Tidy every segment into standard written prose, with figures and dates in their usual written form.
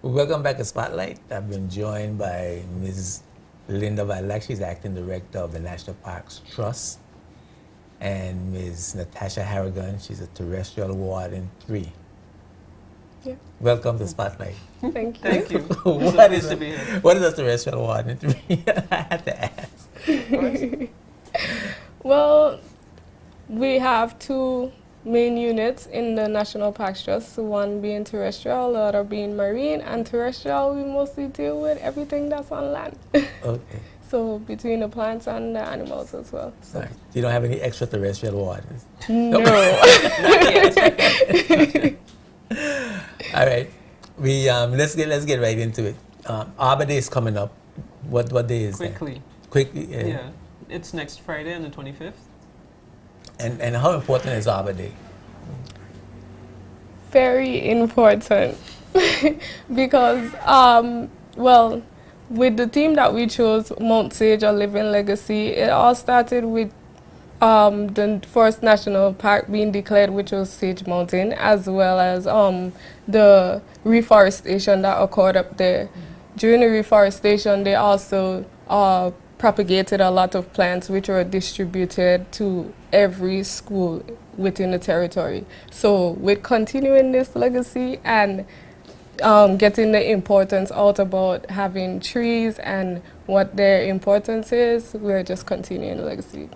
Welcome back to Spotlight. I've been joined by Ms. Linda Valak. She's acting director of the National Parks Trust, and Ms. Natasha Harrigan. She's a terrestrial warden 3. Yeah. Welcome to Spotlight. Thank you. Thank you. What It's is a pleasure to be here. what is a terrestrial warden 3? I had to ask. Well, we have 2 main units in the National Parks Trust, one being terrestrial, the other being marine, and terrestrial we mostly deal with everything that's on land. Okay. So between the plants and the animals as well. All right. You don't have any extraterrestrial wardens? No. Not yet. All right. We let's get right into it. Arbour Day is coming up. What day is that? Quickly. Yeah. It's next Friday on the 25th. And how important is Arbour Day? Very important. Because, well, with the theme that we chose, Mount Sage, A Living Legacy, it all started with the first national park being declared, which was Sage Mountain, as well as the reforestation that occurred up there. During the reforestation, they also propagated a lot of plants which were distributed to every school within the territory. So with continuing this legacy and getting the importance out about having trees and what their importance is, we're just continuing the legacy.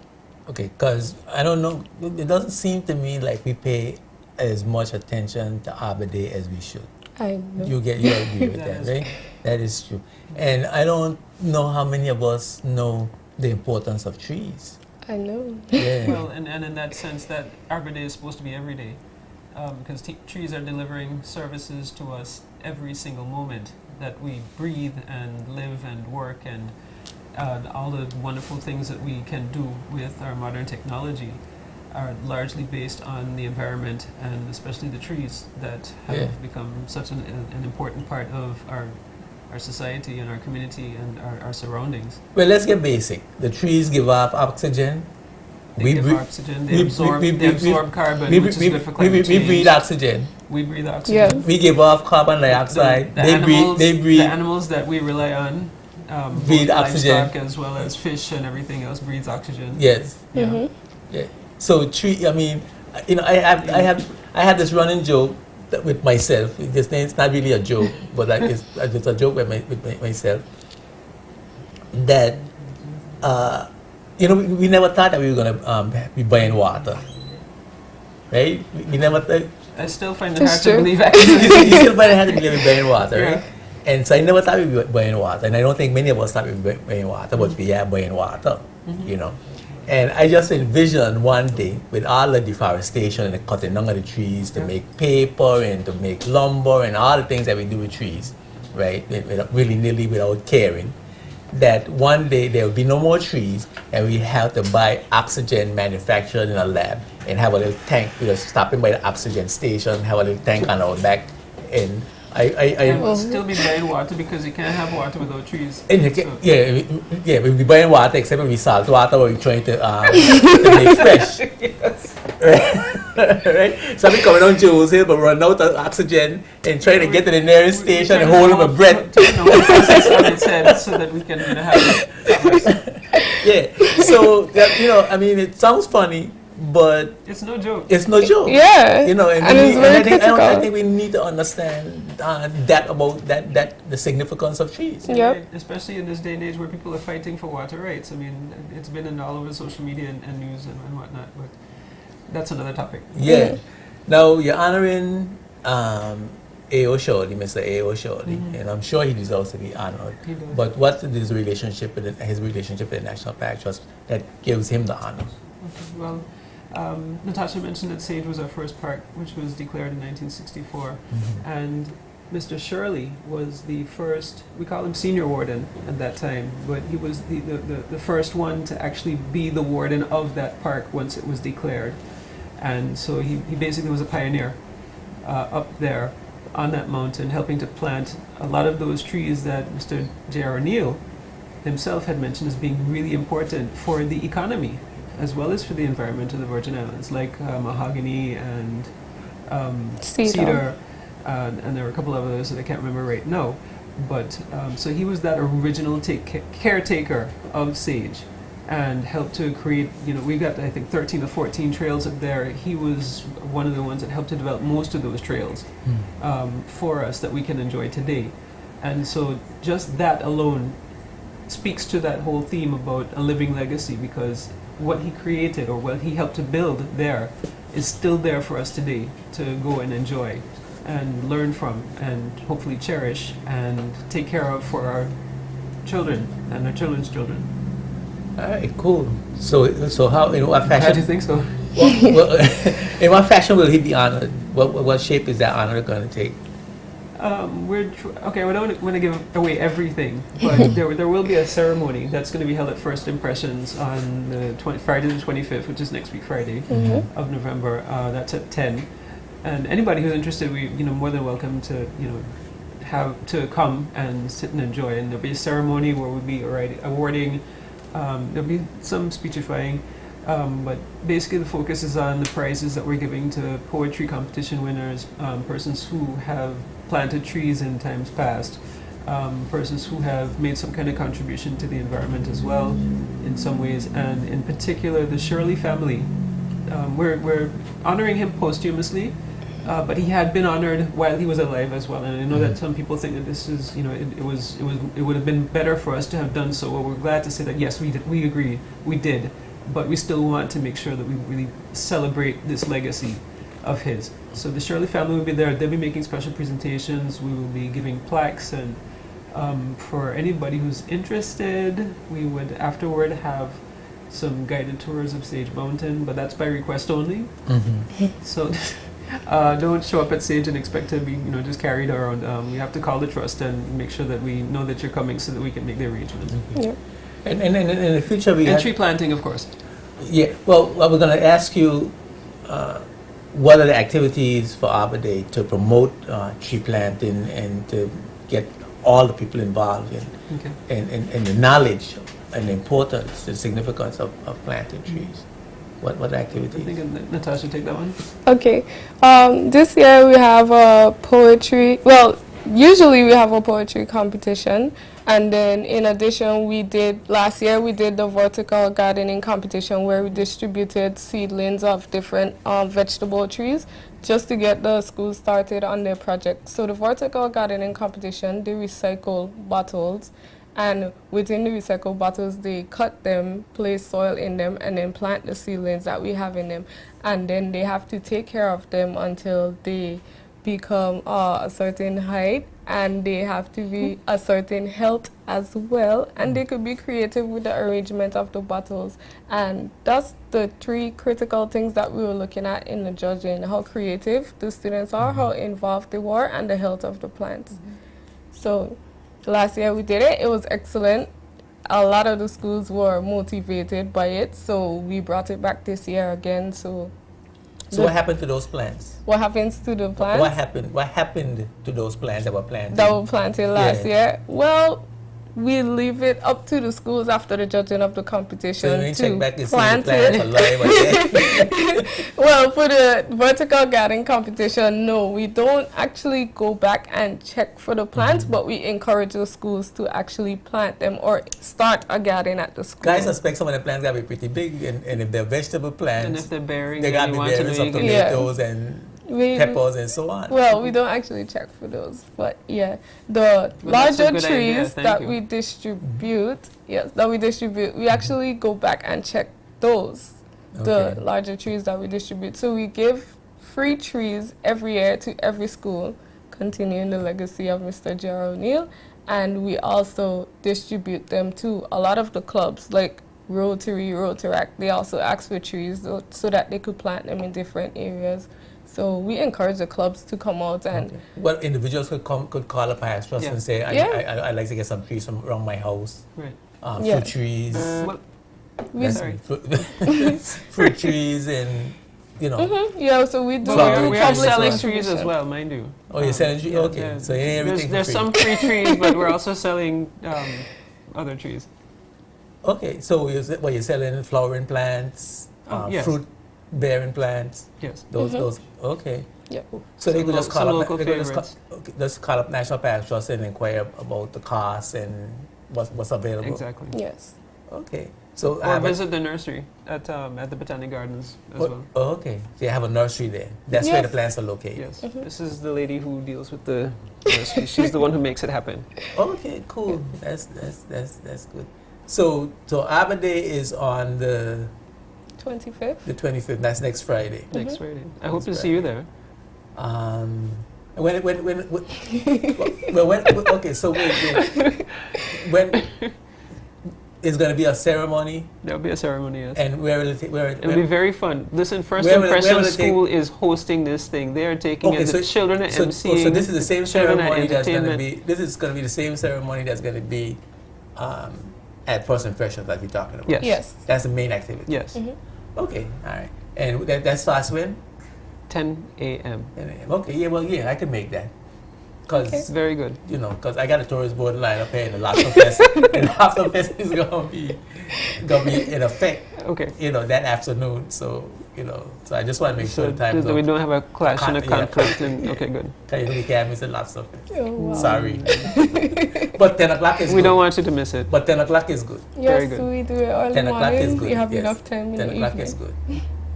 Okay, because I don't know, it doesn't seem to me like we pay as much attention to Arbour Day as we should. I know. You agree with that, right? That is true. And I don't know how many of us know the importance of trees. I know. Yeah. Well, and in that sense, that Arbor Day is supposed to be every day, because trees are delivering services to us every single moment that we breathe and live and work, and all the wonderful things that we can do with our modern technology are largely based on the environment, and especially the trees that have become such an important part of our society and our community and our surroundings. Well, let's get basic. The trees give off oxygen. They give oxygen, they absorb carbon, which is good for climate change. We breathe oxygen. We breathe oxygen. Yes. We give off carbon dioxide. The animals that we rely on breathe oxygen, livestock as well as fish and everything else breathes oxygen. Yes. Yeah. Mm-hmm. Yeah. So tree. I mean, I have this running joke with myself. It's not really a joke, but like it's a joke with myself. That we never thought that we were gonna be buying water, right? We never thought. I still find it It's hard true. to believe actually. You still find it hard to believe we're buying water, right? Yeah. And so I never thought we'd be buying water, and I don't think many of us thought we'd be buying water, but we are buying water, And I just envisioned one day with all the deforestation and the cutting down of the trees to make paper and to make lumber and all the things that we do with trees, right? Willy-nilly without caring, that one day there will be no more trees and we have to buy oxygen manufactured in a lab and have a little tank. We just stop in by the oxygen station, have a little tank on our back, and And we'll still be buying water because you can't have water without trees. and we'll be buying water except when we salt water or we're trying to make fresh. Yes. Right? So we coming on Jules Hill but run out of oxygen and trying to get to the nearest station and hold my breath. So that we can have commerce. Yeah. So I mean, it sounds funny, but It's no joke. it's no joke. Yeah. And it's very I critical. think we need to understand that the significance of trees. Yep. Right? Especially in this day and age where people are fighting for water rights. I mean, it's been in all over social media and news and whatnot, but that's another topic. Yeah. Now you're honoring A.O. Shorty, Mr. A.O. Shorty, and I'm sure he deserves to be honored. He does. But what is his relationship with the National Park Trust that gives him the honor? Okay, well, Natasha mentioned that Sage was our first park, which was declared in 1964, and Mr. Shirley was the first, we call him senior warden at that time, but he was the first one to actually be the warden of that park once it was declared. And so he basically was a pioneer up there on that mountain, helping to plant a lot of those trees that Mr. J.R. O'Neill himself had mentioned as being really important for the economy, as well as for the environment of the Virgin Islands, like mahogany and cedar and there were a couple of others that I can't remember right now. But so he was that original caretaker of Sage, and helped to create. We got, I think, 13 or 14 trails up there. He was one of the ones that helped to develop most of those trails for us that we can enjoy today. And so just that alone speaks to that whole theme about a living legacy, because what he created or what he helped to build there is still there for us today to go and enjoy and learn from and hopefully cherish and take care of for our children and our children's children. All right, cool. So how, in what How do you fashion? think so? Well, in what fashion will he be honored? What shape is that honor going to take? Okay, we don't want to give away everything, but there will be a ceremony that's going to be held at First Impressions on the Friday the 25th, which is next week Friday of November. That's at 10. And anybody who's interested, we more than welcome to have to come and sit and enjoy. And there'll be a ceremony where we'll be awarding. There'll be some speechifying, but basically the focus is on the prizes that we're giving to poetry competition winners, persons who have planted trees in times past, persons who have made some kind of contribution to the environment as well in some ways, and in particular the Shirley family. We're honoring him posthumously, but he had been honored while he was alive as well. And I know that some people think that this is, it would have been better for us to have done so. Well, we're glad to say that yes, we agree, we did, but we still want to make sure that we really celebrate this legacy of his. So the Shirley family will be there. They'll be making special presentations. We will be giving plaques, and for anybody who's interested, we would afterward have some guided tours of Sage Mountain, but that's by request only. So don't show up at Sage and expect to be just carried around. We have to call the trust and make sure that we know that you're coming so that we can make the arrangements. Yeah. And in the future we And have, tree planting, of course. yeah. Well, I was going to ask you, what are the activities for Arbour Day to promote tree planting and to get all the people involved in the knowledge and the importance, the significance of planting trees? What I activities? think Natasha, take that one. Okay. This year we have a poetry. Well, usually we have a poetry competition, and then in addition, last year we did the vertical gardening competition where we distributed seedlings of different vegetable trees just to get the school started on their project. So the vertical gardening competition, they recycle bottles. And within the recycled bottles, they cut them, place soil in them, and then plant the seedlings that we have in them. And then they have to take care of them until they become a certain height, and they have to be a certain health as well. And they could be creative with the arrangement of the bottles. And that's the three critical things that we were looking at in the judging: how creative the students are, how involved they were, and the health of the plants. So last year we did it. It was excellent. A lot of the schools were motivated by it, so we brought it back this year again. So what happened to those plants? what happens to the plants What happened to those plants that were planted? that were planted last year? Well, we leave it up to the schools after the judging of the competition So you to check back and see the plant plants it. alive again? Well, for the vertical garden competition, no, we don't actually go back and check for the plants, but we encourage the schools to actually plant them or start a garden at the school. I suspect some of the plants gotta be pretty big, and if they're vegetable plants, And if they're bearing, they then gotta you be want to bearing some make it. tomatoes and peppers and so on. Well, we don't actually check for those, but yeah, the Well, that's a larger good idea, trees thank that you. we distribute, we actually go back and check those, the Okay. larger trees that we distribute. So we give free trees every year to every school, continuing the legacy of Mr. Gerald O'Neill, and we also distribute them to a lot of the clubs like Rotary, Rotaract. They also ask for trees so that they could plant them in different areas. So we encourage the clubs to come out and Okay. Well, individuals could call up Highest Trust Yeah. and say, Yeah. I'd like to get some trees from around my house. Right. Yeah. Fruit trees. Well, we sorry. Fruit trees and, Yeah, so we do, But Flowers. we are public selling distribution. trees as well, mind you. Oh, you're selling trees? Yeah, Okay. yeah. So you ain't everything for There's free. some free trees, but we're also selling other trees. Okay, so you're selling flowering plants, Yes. fruit bearing plants, Yes. those, okay. Yep. So they could just call up, local they could just favorites. just call up National Park Trust and inquire about the costs and what's available. Exactly. Yes. Okay. So Or visit the nursery at the Botanic Gardens as well. Oh, okay. So you have a nursery there. That's where the Yes. plants are located. Yes, this is the lady who deals with the nursery. She's the one who makes it happen. Okay, cool. That's good. So Arbour Day is on the 25th. 25th. That's next Friday. Next Friday. I hope to Next see you there. When well, okay, so wait. When is going to be a ceremony, There'll be a ceremony, yes. and where will it take? It'll be very fun. Listen, First where will Impression it take- School is hosting this thing. They are taking it. The children are so emceeing. this is the same children are ceremony that's going to entertainment. be. This is going to be the same ceremony that's going to be at First Impression that we're talking about. Yes. Yes. That's the main activity. Yes. Okay. All right. And that starts when? 10 a.m. 10 a.m. Okay. Yeah. Well, yeah, I can make that. Because It's very good. you know, because I got a tourist board line up here, and the Lobster Fest, and the Lobster Fest is gonna be in effect, Okay. you know, that afternoon. So you know, so I just want to make sure So the time that we don't have a clash and a Yeah. conflict. And, okay, good. we can't miss the Lobster Fest. Oh, wow. Sorry, but 10 o'clock is We good. don't want you to miss it. But 10 o'clock is good. Yes, good. we do it early 10 o'clock is morning. good. You have yes. enough time in 10 the o'clock evening. is good.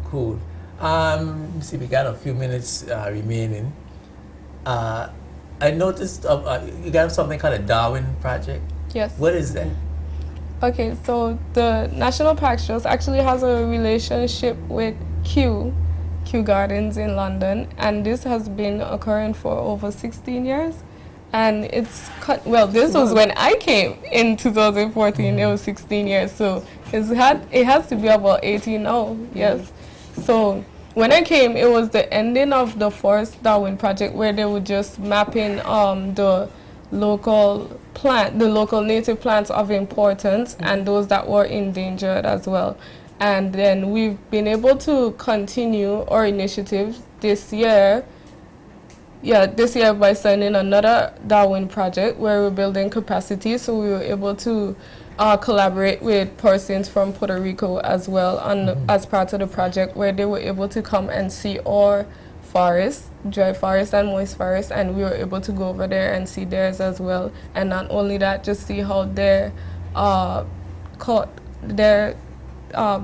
Cool. Let me see, we got a few minutes remaining. I noticed you got something called a Darwin project. Yes. What is that? Okay, so the National Parks Trust actually has a relationship with Kew Gardens in London, and this has been occurring for over 16 years. And this was when I came in 2014. It was 16 years, so it has to be about 18 now. Yes. So when I came, it was the ending of the Forest Darwin project, where they were just mapping the local native plants of importance and those that were endangered as well. And then we've been able to continue our initiatives this year. Yeah, this year by signing another Darwin project where we're building capacity. So we were able to collaborate with persons from Puerto Rico as well as part of the project, where they were able to come and see our forest, dry forest and moist forest, and we were able to go over there and see theirs as well. And not only that, just see how their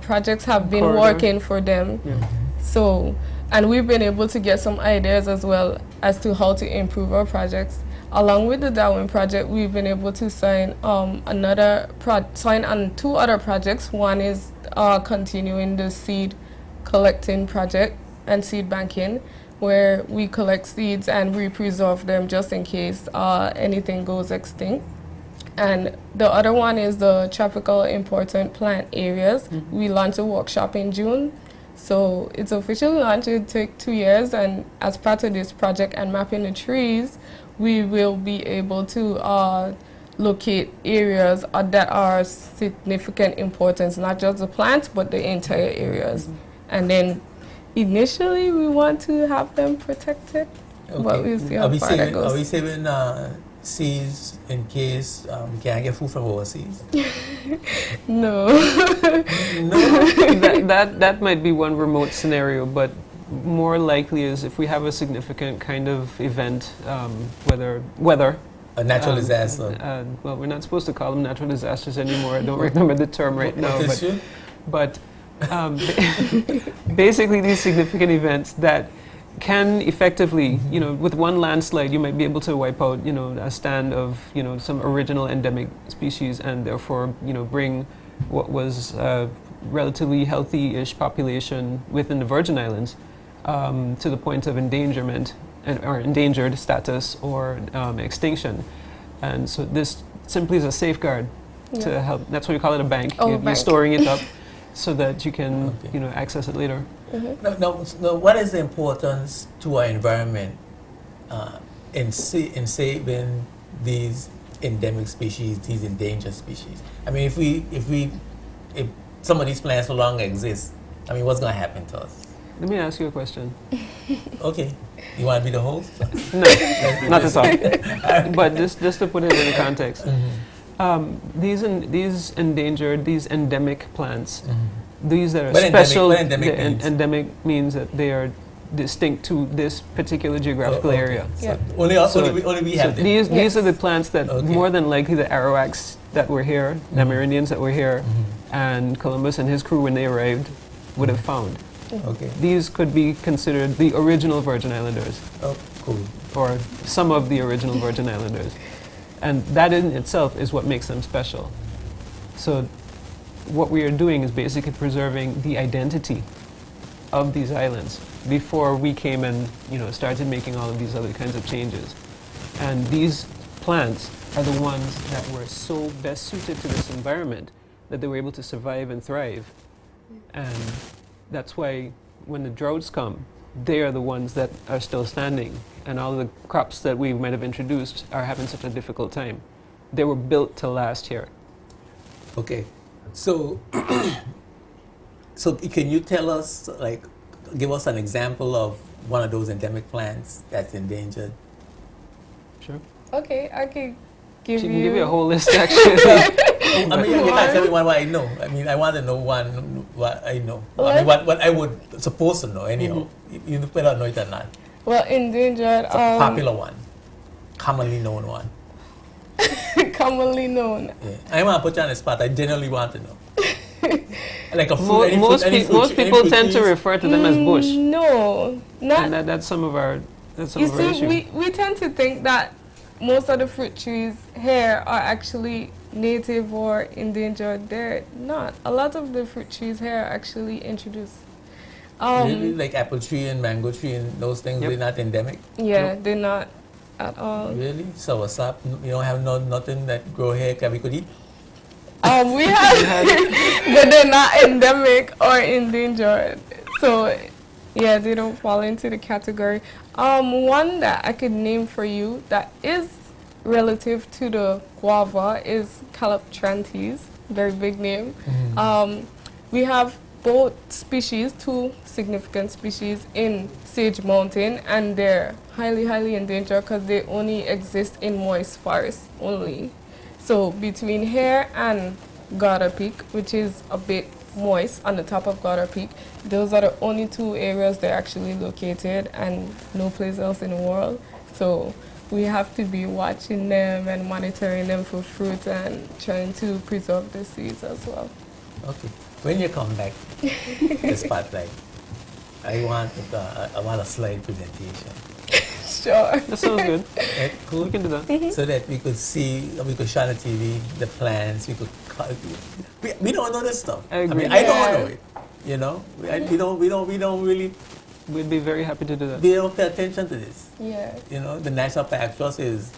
projects have been Corridor. working for them. Yeah. So, and we've been able to get some ideas as well as to how to improve our projects. Along with the Darwin project, we've been able to sign on 2 other projects. One is continuing the seed collecting project and seed banking, where we collect seeds and we preserve them just in case anything goes extinct. And the other one is the tropical important plant areas. We launched a workshop in June. So it's officially launched. It took 2 years, and as part of this project and mapping the trees, we will be able to locate areas that are significant importance, not just the plants, but the entire areas. And then initially we want to have them protected, but we'll see how far that goes. Are we saving seeds in case we can't get food from overseas? No. No. that might be one remote scenario, but more likely is if we have a significant kind of event, weather. A natural disaster. Well, we're not supposed to call them natural disasters anymore. I don't remember the term right now. What is it? But basically, these significant events that can effectively, with one landslide, you might be able to wipe out, a stand of, some original endemic species, and therefore, bring what was a relatively healthy-ish population within the Virgin Islands to the point of endangerment or endangered status or extinction. And so this simply is a safeguard to help. That's why we call it a bank. You're storing it up so that you can, access it later. Now, what is the importance to our environment in saving these endemic species, these endangered species? I mean, if some of these plants no longer exist, I mean, what's going to happen to us? Let me ask you a question. Okay. You want to be the host? No, not at all. But just to put it in context, these endangered, these endemic plants, these that are What special. endemic means? Endemic means that they are distinct to this particular geographical area. So Yeah. only we have them. These are the plants that Okay. more than likely the Arawaks that were here, the Amerindians that were here, and Columbus and his crew when they arrived would have found. Okay. These could be considered the original Virgin Islanders, Oh, cool. or some of the original Virgin Islanders. And that in itself is what makes them special. So what we are doing is basically preserving the identity of these islands before we came and started making all of these other kinds of changes. And these plants are the ones that were so best suited to this environment that they were able to survive and thrive. And that's why when the droughts come, they are the ones that are still standing. And all the crops that we might have introduced are having such a difficult time. They were built to last here. Okay. So, so can you tell us, like, give us an example of one of those endemic plants that's endangered? Sure. Okay, I can give She you. can give you a whole list, actually. I mean, you can't tell me one what I know. I mean, I want to know one what I know. I mean, what I would supposed to know anyhow. You better know it or not. Well, endangered. It's a popular one, commonly known one. Commonly known. Yeah. I want to put you on the spot. I genuinely want to know. Like a fruit, Most people tend to trees? refer to them as bush, No, not. and that's some of our You of our see, issue. we tend to think that most of the fruit trees here are actually native or endangered. They're not. A lot of the fruit trees here are actually introduced. Really? Like apple tree and mango tree and those things, Yep. they're not endemic? Yeah, they're not at all. Really? Soursop? You don't have nothing that grow here that we could eat? We have, but they're not endemic or endangered. So, yeah, they don't fall into the category. One that I could name for you that is relative to the guava is Caloptrantes, very big name. We have both species, two significant species in Sage Mountain, and they're highly, highly endangered because they only exist in moist forests only. So between here and Garter Peak, which is a bit moist on the top of Garter Peak, those are the only two areas they're actually located and no place else in the world. So we have to be watching them and monitoring them for fruit and trying to preserve the seeds as well. Okay. When you come back to the spotlight, I want a slide presentation. Sure. That sounds good. Right? Cool. We can do that. So that we could see, we could show on the TV the plants. We could. We don't know this stuff. I agree. mean, I don't Yeah. know it. You know, we don't really. We'd be very happy to do that. We don't pay attention to this. Yeah. You know, the National Park Trust is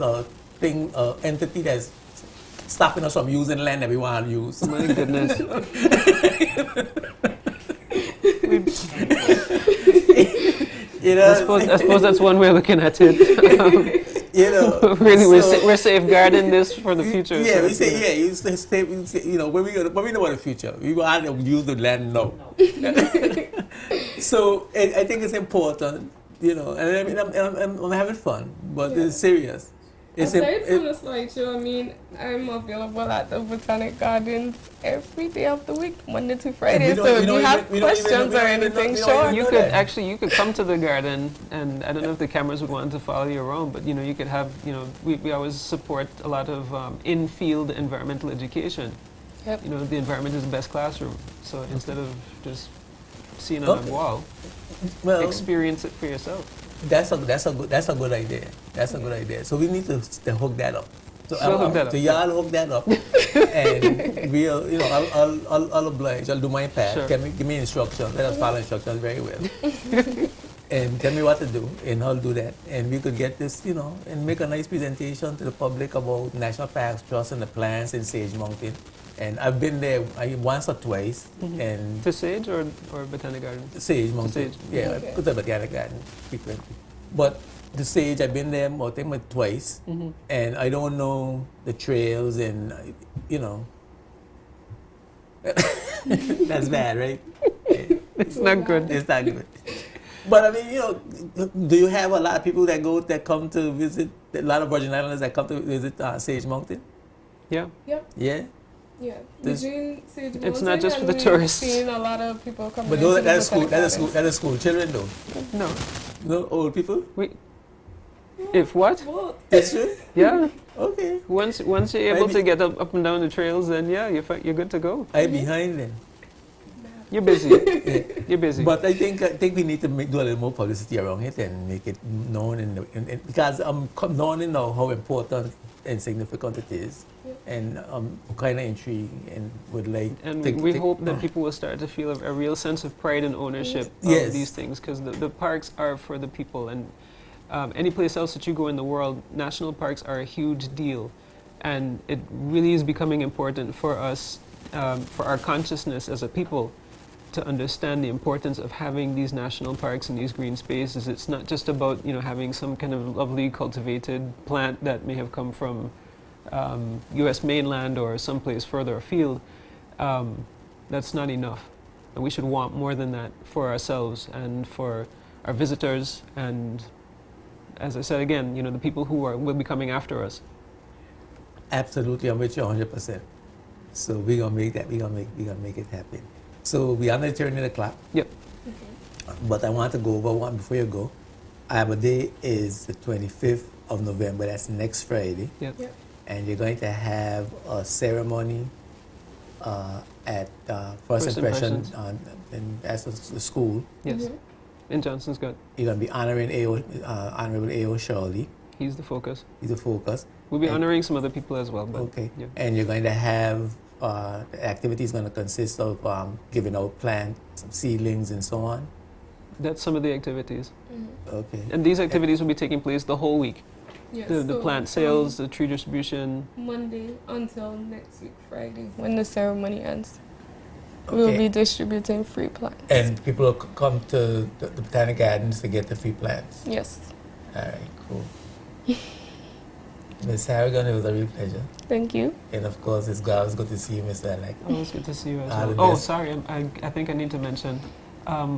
a thing, entity that's stopping us from using land that we want to use. My goodness. You know, I suppose that's one way of looking at it. you know, Really, so- we're safeguarding this for the future. Yeah, so we it's say, good. yeah, you say, you know, when we know about the future, we want to use the land now. So I think it's important, you know, and I mean, I'm having fun, but Yeah. it's serious. It's Aside from the slideshow, I mean, I'm available at the Botanic Gardens every day of the week, Monday to Friday. So if you have questions or anything, sure. You know could that. actually, you could come to the garden, and I don't know if the cameras would want to follow you around, but you could have, we always support a lot of in-field environmental education. Yep. The environment is the best classroom. So instead of just seeing it on Okay. a wall, Well, experience it for yourself. that's a good idea. That's a good idea. So we need to hook that up. So We'll hook that up. So y'all hook that up, and we'll, I'll oblige. I'll do my part. Sure. Give me instructions. Let us follow instructions very well. And tell me what to do, and I'll do that. And we could get this, and make a nice presentation to the public about National Parks Trust and the plants in Sage Mountain. And I've been there once or twice, and To Sage or Botanic Gardens? Sage Mountain. Sage. Yeah, Okay. I put the Botanic Garden frequently. But the Sage, I've been there, I think, twice, and I don't know the trails, and that's bad, right? It's not good. It's not good. But I mean, do you have a lot of people that come to visit? A lot of Virgin Islanders that come to visit Sage Mountain? Yeah. Yep. Yeah. Yeah, This- between Sage It's Mountain not just for and the we've tourists. seen a lot of people coming. But into the that's school. Botanic That's a school. Gardens. That's a school children though. No. No old people. If what? Well, That's true. Yeah. Okay. Once you're able Maybe- to get up and down the trails, then yeah, you're good to go. I'm behind then. You're busy. You're busy. But I think we need to do a little more publicity around it and make it known because I'm learning now how important and significant it is, and I'm kind of intrigued and would like. And to- we to- hope that people will start to feel a real sense of pride and ownership Yes. of these things, because the parks are for the people. And any place else that you go in the world, national parks are a huge deal. And it really is becoming important for us, for our consciousness as a people, to understand the importance of having these national parks and these green spaces. It's not just about having some kind of lovely cultivated plant that may have come from U.S. mainland or someplace further afield. That's not enough. And we should want more than that for ourselves and for our visitors and, as I said again, the people who will be coming after us. Absolutely, I'm with you 100%. So we're gonna make that. We're gonna make it happen. So we are not turning the clock. Yep. But I want to go over one before you go. Arbor Day is the 25th of November. That's next Friday. Yep. Yep. And you're going to have a ceremony at First Impression Impressions. at the school. Yes. In Johnson's Gut. You're going to be honoring Honorable A.O. Shirley. He's the focus. He's the focus. We'll be And- honoring some other people as well. But Okay. Yeah. And you're going to have the activity is going to consist of giving out plants, seedlings, and so on. That's some of the activities. Okay. And these activities will be taking place the whole week. yes, The so plant from sales, the tree distribution. Monday until next week Friday when the ceremony ends. We'll Okay. be distributing free plants. And people will come to the Botanic Gardens to get the free plants. Yes. All right, cool. Ms. Harrigan, it was a real pleasure. Thank you. And of course, it's always good to see you, Mr. Alec. Always good to see you as All well. the Oh, best. sorry, I think I need to mention,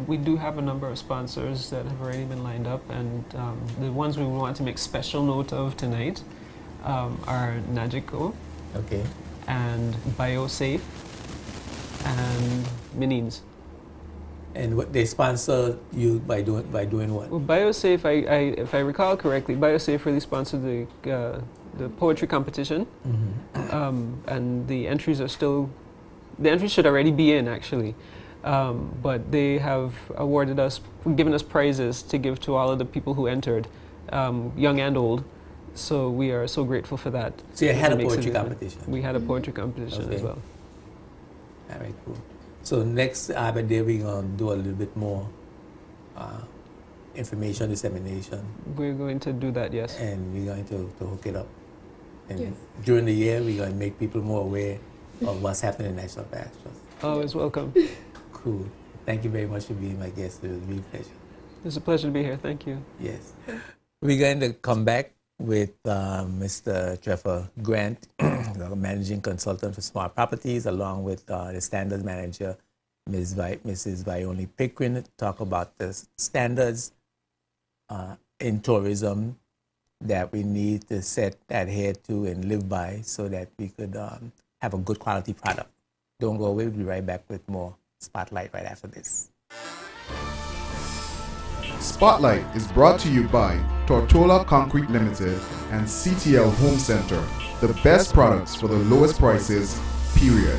we do have a number of sponsors that have already been lined up, and the ones we want to make special note of tonight are Nagico Okay. and BioSafe and Minines. And what they sponsor you by doing what? Well, BioSafe, if I recall correctly, BioSafe really sponsored the poetry competition, and the entries should already be in actually, but they have given us prizes to give to all of the people who entered, young and old. So we are so grateful for that. So you had a It makes it poetry easier. competition. We had a poetry competition Okay. as well. All right, cool. So next Arbor Day, we're going to do a little bit more information dissemination, We're going to do that, yes. and we're going to hook it up. And Yes. during the year, we're going to make people more aware of what's happening in national parks. Always welcome. Cool. Thank you very much for being my guest. It was a real pleasure. It's a pleasure to be here. Thank you. Yes. We're going to come back with Mr. Trevor Grant, the managing consultant for smart properties, along with the standards manager, Mrs. Vione Pickering, to talk about the standards in tourism that we need to adhere to and live by so that we could have a good quality product. Don't go away. We'll be right back with more Spotlight right after this. Spotlight is brought to you by Tortola Concrete Limited and CTL Home Center, the best products for the lowest prices, period.